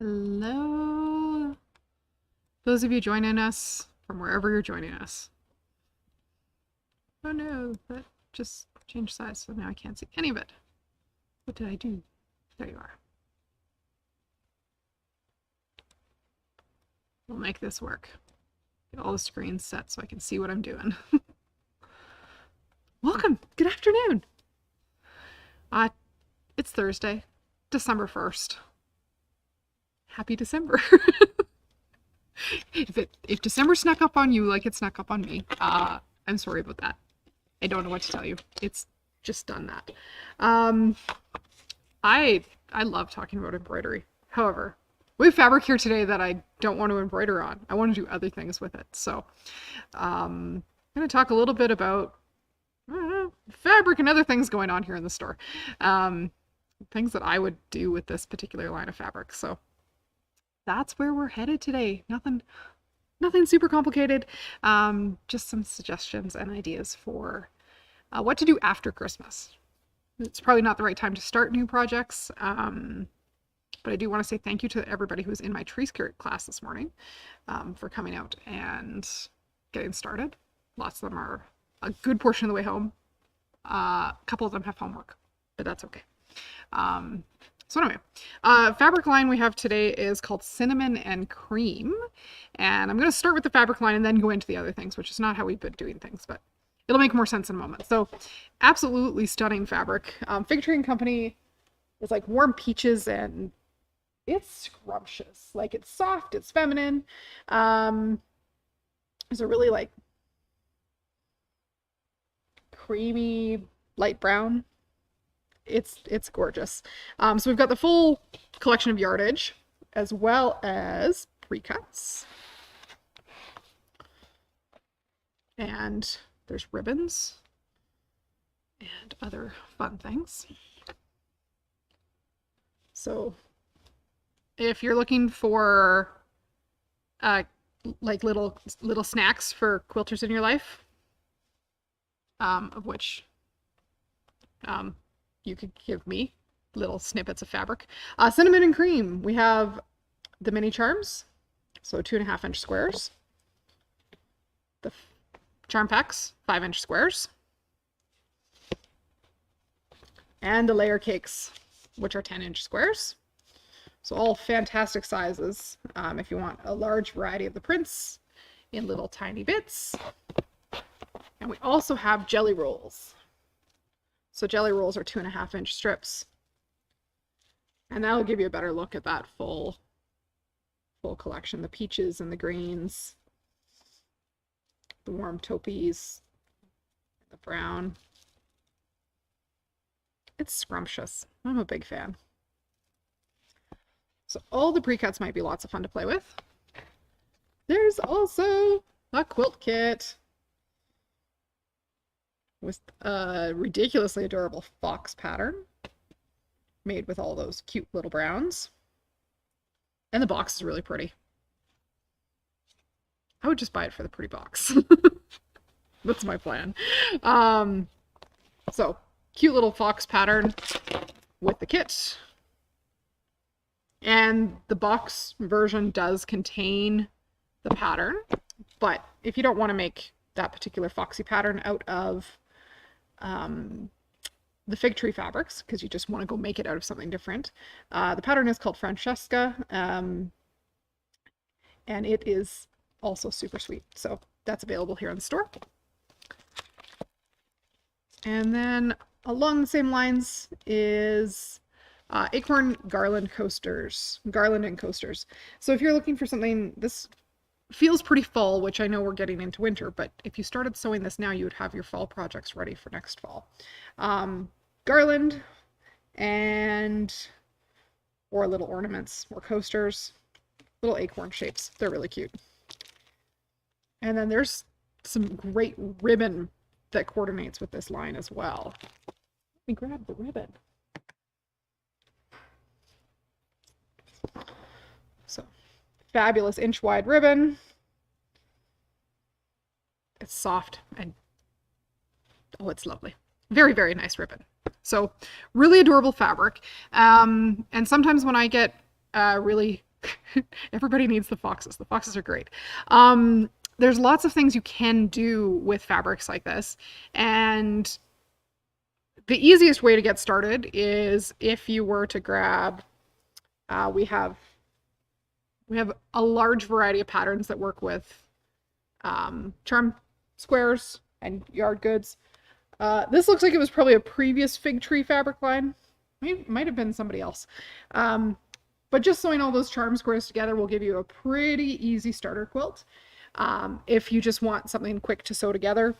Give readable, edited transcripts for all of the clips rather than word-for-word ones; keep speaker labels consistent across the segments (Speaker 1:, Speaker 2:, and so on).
Speaker 1: Hello, those of you joining us from wherever you're joining us. Oh no, that just changed size, so now I can't see any of it. What did I do? There you are. We'll make this work. Get all the screens set so I can see what I'm doing. Welcome. Good afternoon. It's Thursday, December 1st. Happy December. If December snuck up on you like it snuck up on me, I'm sorry about that. I don't know what to tell you. It's just done that. I love talking about embroidery. However, we have fabric here today that I don't want to embroider on. I want to do other things with it. So I'm going to talk a little bit about fabric and other things going on here in the store. Things that I would do with this particular line of fabric. So that's where we're headed today. Nothing super complicated. Just some suggestions and ideas for what to do after Christmas. It's probably not the right time to start new projects, but I do want to say thank you to everybody who was in my tree skirt class this morning for coming out and getting started. Lots of them are a good portion of the way home. A couple of them have homework, but that's okay. So anyway, fabric line we have today is called Cinnamon and Cream. And I'm going to start with the fabric line and then go into the other things, which is not how we've been doing things, but it'll make more sense in a moment. So absolutely stunning fabric. Fig Tree & Company is like warm peaches and it's scrumptious. Like it's soft, it's feminine. There's a really like creamy light brown. It's gorgeous. So we've got the full collection of yardage as well as pre-cuts. And there's ribbons and other fun things. So if you're looking for like little snacks for quilters in your life, of which you could give me little snippets of fabric. Cinnamon and Cream, we have the mini charms, so 2.5-inch squares. The charm packs, 5-inch squares. And the layer cakes, which are 10-inch squares. So all fantastic sizes if you want a large variety of the prints in little tiny bits. And we also have jelly rolls. So jelly rolls are 2.5-inch strips. And that'll give you a better look at that full collection. The peaches and the greens, the warm taupees, the brown. It's scrumptious. I'm a big fan. So all the pre-cuts might be lots of fun to play with. There's also a quilt kit with a ridiculously adorable fox pattern made with all those cute little browns. And the box is really pretty. I would just buy it for the pretty box. That's my plan. So cute little fox pattern with the kit. And the box version does contain the pattern, but if you don't want to make that particular foxy pattern out of the fig tree fabrics, because you just want to go make it out of something different, the pattern is called Francesca, and it is also super sweet. So that's available here in the store. And then along the same lines is Acorn garland and coasters. So if you're looking for something, this feels pretty fall, which I know we're getting into winter, but if you started sewing this now, you would have your fall projects ready for next fall. Garland or little ornaments or coasters, little acorn shapes. They're really cute. And then there's some great ribbon that coordinates with this line as well. Let me grab the ribbon. So, fabulous inch-wide ribbon. It's soft and oh, it's lovely. Very, very nice ribbon. So, really adorable fabric. And sometimes when I get really Everybody needs the foxes. The foxes are great. There's lots of things you can do with fabrics like this. And the easiest way to get started is if you were to grab, we have a large variety of patterns that work with charm squares and yard goods. This looks like it was probably a previous Fig Tree fabric line. Might have been somebody else. But just sewing all those charm squares together will give you a pretty easy starter quilt. If you just want something quick to sew together,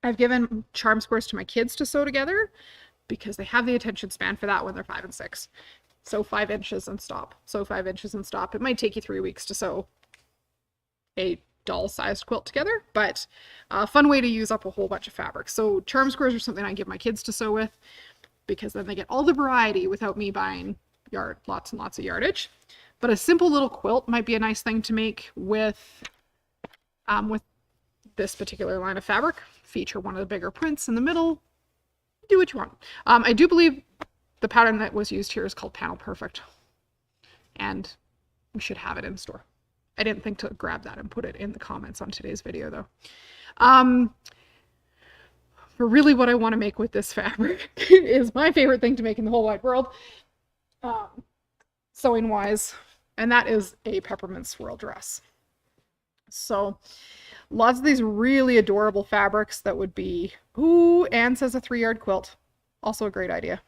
Speaker 1: I've given charm squares to my kids to sew together because they have the attention span for that when they're 5 and 6. Sew 5 inches and stop. Sew 5 inches and stop. It might take you 3 weeks to sew a doll-sized quilt together, but a fun way to use up a whole bunch of fabric. So charm squares are something I give my kids to sew with because then they get all the variety without me buying lots and lots of yardage. But a simple little quilt might be a nice thing to make with this particular line of fabric. Feature one of the bigger prints in the middle. Do what you want. I do believe the pattern that was used here is called Panel Perfect, and we should have it in store. I didn't think to grab that and put it in the comments on today's video though. For really what I want to make with this fabric is my favorite thing to make in the whole wide world, sewing wise, and that is a peppermint swirl dress. So lots of these really adorable fabrics that would be, ooh, Anne says a 3-yard quilt. Also a great idea.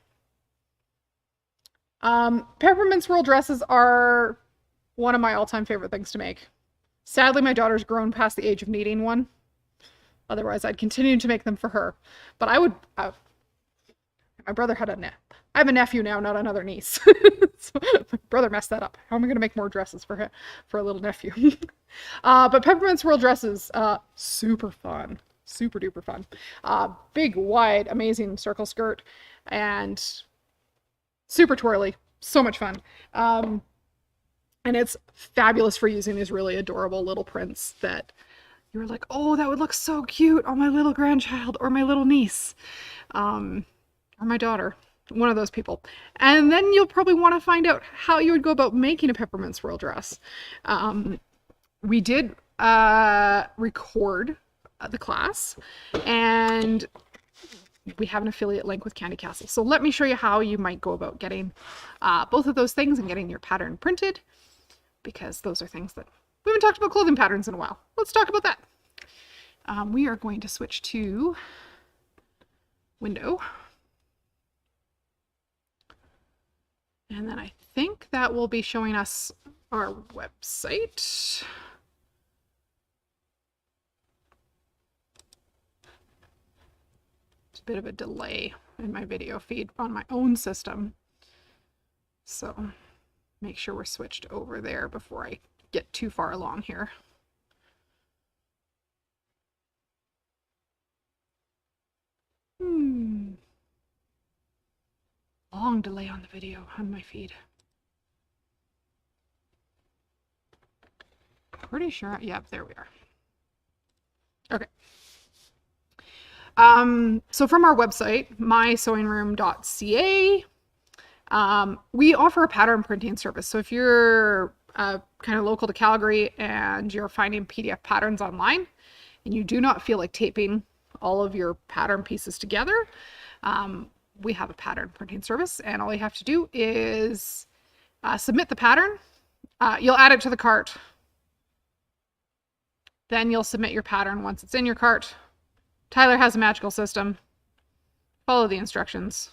Speaker 1: Peppermint swirl dresses are one of my all-time favorite things to make. Sadly, my daughter's grown past the age of needing one. Otherwise, I'd continue to make them for her. But I would, my brother had I have a nephew now, not another niece. So my brother messed that up. How am I going to make more dresses for him, for a little nephew? But peppermint swirl dresses, super fun. Super duper fun. Big, wide, amazing circle skirt and super twirly. So much fun. And it's fabulous for using these really adorable little prints that you were like, oh, that would look so cute on my little grandchild or my little niece, or my daughter. One of those people. And then you'll probably want to find out how you would go about making a peppermint swirl dress. We did record the class, and we have an affiliate link with Candy Castle. So let me show you how you might go about getting both of those things and getting your pattern printed, because those are things that we haven't talked about clothing patterns in a while. Let's talk about that. We are going to switch to window. And then I think that will be showing us our website. It's a bit of a delay in my video feed on my own system. So make sure we're switched over there before I get too far along here. Long delay on the video on my feed. Pretty sure, yep, there we are. Okay. So from our website, mysewingroom.ca, we offer a pattern printing service. So if you're kind of local to Calgary and you're finding PDF patterns online and you do not feel like taping all of your pattern pieces together, we have a pattern printing service, and all you have to do is submit the pattern. You'll add it to the cart. Then you'll submit your pattern once it's in your cart. Tyler has a magical system. Follow the instructions.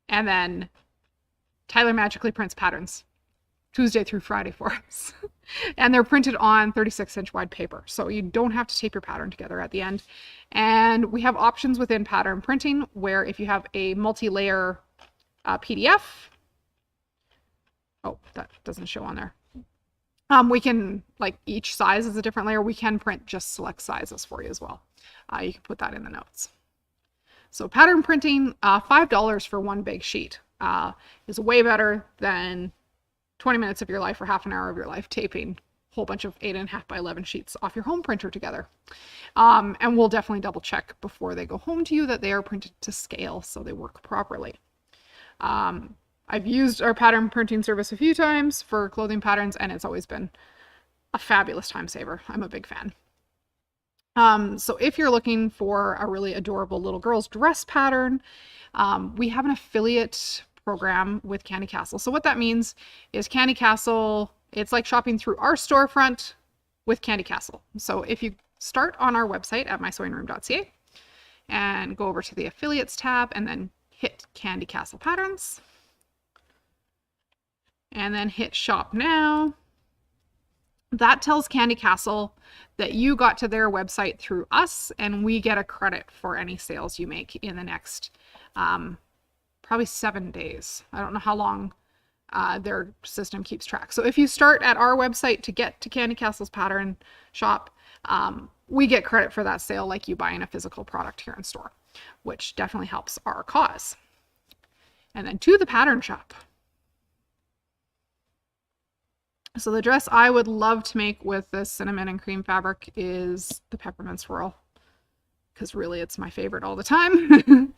Speaker 1: And then Tyler magically prints patterns Tuesday through Friday for us. And they're printed on 36-inch wide paper, so you don't have to tape your pattern together at the end. And we have options within pattern printing where if you have a multi-layer PDF, oh, that doesn't show on there. We can, like, each size is a different layer. We can print just select sizes for you as well. You can put that in the notes. So pattern printing, $5 for one big sheet is way better than 20 minutes of your life or half an hour of your life taping a whole bunch of 8.5 by 11 sheets off your home printer together. And we'll definitely double check before they go home to you that they are printed to scale so they work properly. I've used our pattern printing service a few times for clothing patterns, and it's always been a fabulous time saver. I'm a big fan. So if you're looking for a really adorable little girl's dress pattern, we have an affiliate program with Candy Castle. So what that means is Candy Castle, it's like shopping through our storefront with Candy Castle. So if you start on our website at mysewingroom.ca and go over to the affiliates tab and then hit Candy Castle Patterns and then hit shop now, that tells Candy Castle that you got to their website through us, and we get a credit for any sales you make in the next probably 7 days. I don't know how long their system keeps track. So if you start at our website to get to Candy Castle's pattern shop, we get credit for that sale like you buying a physical product here in store, which definitely helps our cause. And then to the pattern shop. So the dress I would love to make with this cinnamon and cream fabric is the peppermint swirl, because really it's my favorite all the time.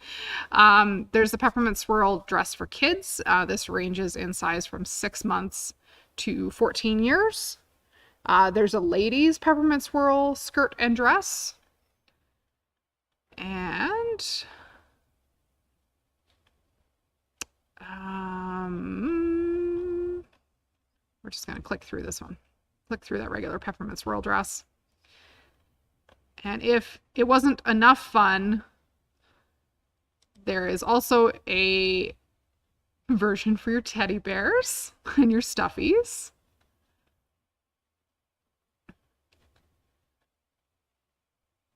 Speaker 1: There's the peppermint swirl dress for kids. This ranges in size from 6 months to 14 years. There's a ladies peppermint swirl skirt and dress. And we're just going to click through this one. Click through that regular peppermint swirl dress. And if it wasn't enough fun, there is also a version for your teddy bears and your stuffies.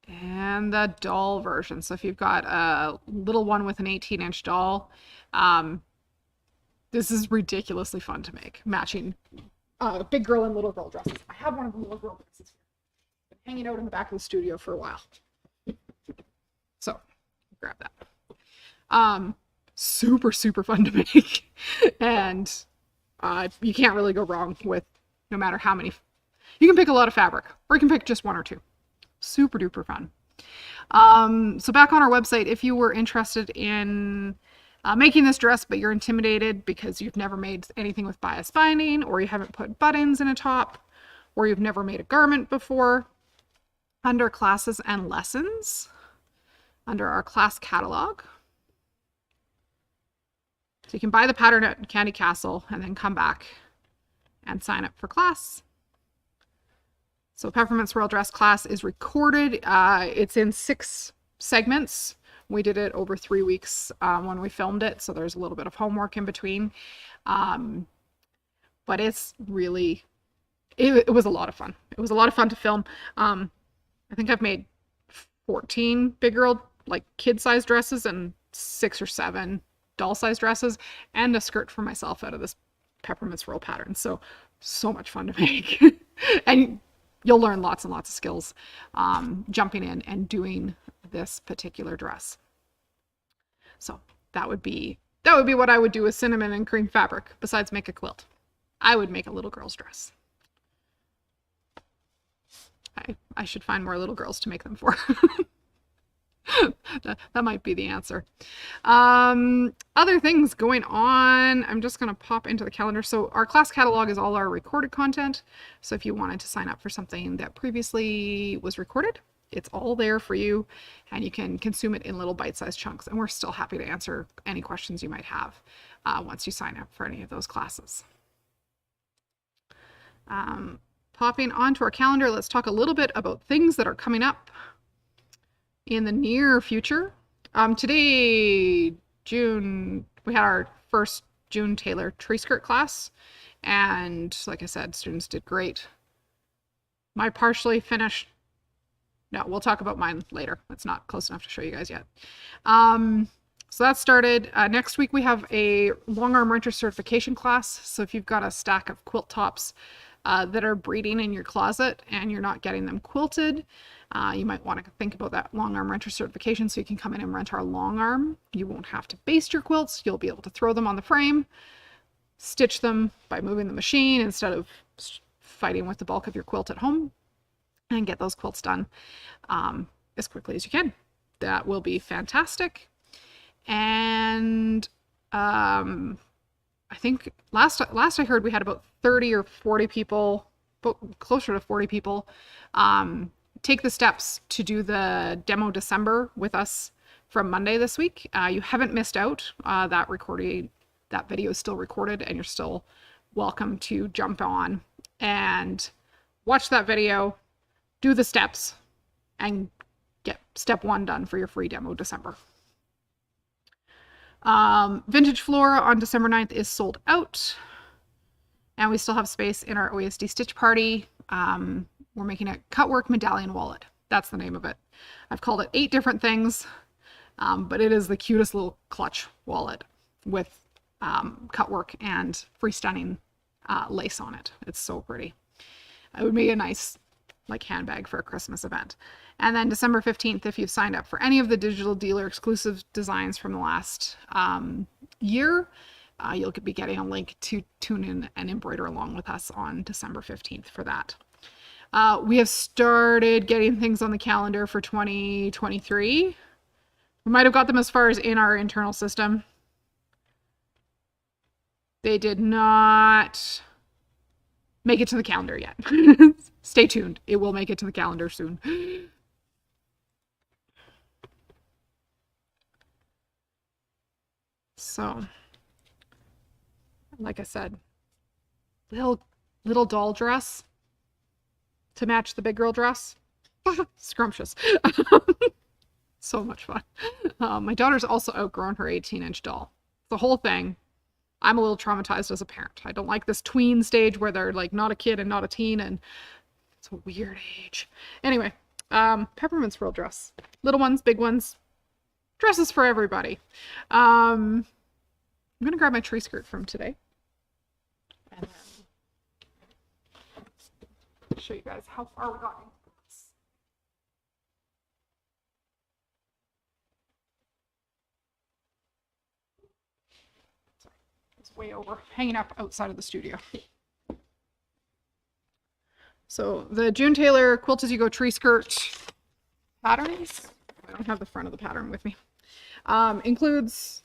Speaker 1: And the doll version. So if you've got a little one with an 18-inch doll, this is ridiculously fun to make, matching big girl and little girl dresses. I have one of the little girl dresses here. Been hanging out in the back of the studio for a while. So, grab that. Super, super fun to make. And you can't really go wrong with no matter how many. You can pick a lot of fabric, or you can pick just one or two. Super duper fun. So back on our website, if you were interested in making this dress, but you're intimidated because you've never made anything with bias binding, or you haven't put buttons in a top, or you've never made a garment before, under classes and lessons, under our class catalog. So you can buy the pattern at Candy Castle and then come back and sign up for class. So Peppermint Swirl Dress class is recorded. It's in 6 segments. We did it over 3 weeks when we filmed it, so there's a little bit of homework in between. But it's really, it was a lot of fun. It was a lot of fun to film. I think I've made 14 big girl, like kid-sized dresses, and 6 or 7 doll-sized dresses, and a skirt for myself out of this Peppermint Swirl pattern. So much fun to make. And you'll learn lots and lots of skills jumping in and doing this particular dress. So that would be what I would do with cinnamon and cream fabric, besides make a quilt. I would make a little girl's dress. I should find more little girls to make them for. That might be the answer. Other things going on, I'm just going to pop into the calendar. So our class catalog is all our recorded content. So if you wanted to sign up for something that previously was recorded, it's all there for you, and you can consume it in little bite-sized chunks. And we're still happy to answer any questions you might have once you sign up for any of those classes. Popping onto our calendar, let's talk a little bit about things that are coming up in the near future. Today, June, we had our first June Taylor tree skirt class, and like I said, students did great. My partially finished, no, we'll talk about mine later. It's not close enough to show you guys yet. So that started. Next week we have a long arm renter certification class. So if you've got a stack of quilt tops that are breeding in your closet and you're not getting them quilted, you might want to think about that long arm renter certification, so you can come in and rent our long arm. You won't have to baste your quilts. You'll be able to throw them on the frame, stitch them by moving the machine instead of fighting with the bulk of your quilt at home, and get those quilts done as quickly as you can. That will be fantastic. And I think last I heard we had about 30 or 40 people, but closer to 40 people, take the steps to do the demo December with us from Monday this week. You haven't missed out. That video is still recorded, and you're still welcome to jump on and watch that video, do the steps, and get step 1 done for your free demo December. Vintage Flora on December 9th is sold out, and we still have space in our OESD Stitch Party. We're making a Cutwork Medallion Wallet. That's the name of it. I've called it 8 different things, but it is the cutest little clutch wallet with cutwork and freestanding lace on it. It's so pretty. It would be a nice handbag for a Christmas event. And then December 15th, if you've signed up for any of the Digital Dealer exclusive designs from the last year, you'll be getting a link to tune in and embroider along with us on December 15th for that. We have started getting things on the calendar for 2023. We might have got them as far as in our internal system. They did not make it to the calendar yet. Stay tuned. It will make it to the calendar soon. So, like I said, little doll dress to match the big girl dress. Scrumptious. So much fun. My daughter's also outgrown her 18-inch doll. The whole thing. I'm a little traumatized as a parent. I don't like this tween stage where they're not a kid and not a teen, and it's a weird age. Anyway, Peppermint's World dress. Little ones, big ones, dresses for everybody. I'm gonna grab my tree skirt from today and then show you guys how far we got. Way over, hanging up outside of the studio. So the June Taylor Quilt As You Go tree skirt patterns, I don't have the front of the pattern with me, includes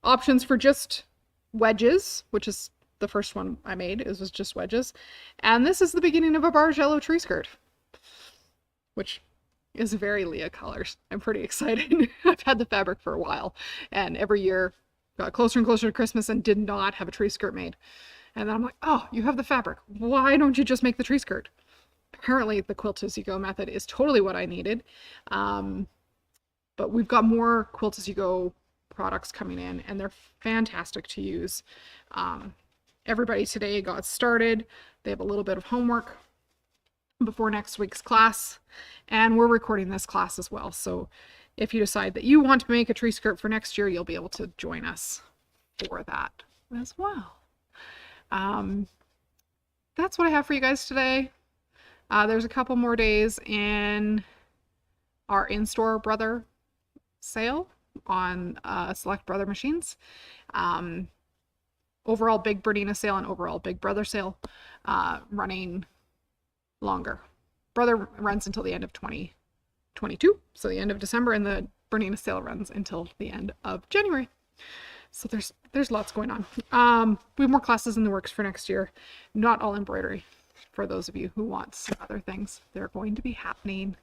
Speaker 1: options for just wedges, which is the first one I made. It was just wedges. And this is the beginning of a Bargello tree skirt, which is very Leah colors. I'm pretty excited. I've had the fabric for a while, and every year got closer and closer to Christmas and did not have a tree skirt made. And then I'm like, oh, you have the fabric. Why don't you just make the tree skirt? Apparently the Quilt As You Go method is totally what I needed. But we've got more Quilt As You Go products coming in, and they're fantastic to use. Everybody today got started. They have a little bit of homework before next week's class, and we're recording this class as well. So if you decide that you want to make a tree skirt for next year, you'll be able to join us for that as well. That's what I have for you guys today. There's a couple more days in our in-store Brother sale on select Brother machines. Overall Big Bernina sale and overall Big Brother sale running longer. Brother runs until the end of 2022, so the end of December, and the Bernina sale runs until the end of January. So there's lots going on. We have more classes in the works for next year. Not all embroidery. For those of you who want some other things, they're going to be happening.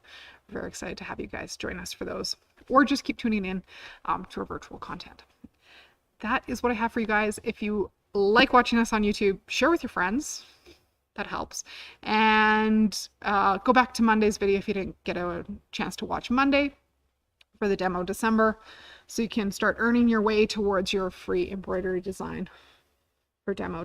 Speaker 1: We're very excited to have you guys join us for those, or just keep tuning in to our virtual content. That is what I have for you guys. If you like watching us on YouTube, share with your friends. That helps. And go back to Monday's video if you didn't get a chance to watch Monday for the demo December, so you can start earning your way towards your free embroidery design for demo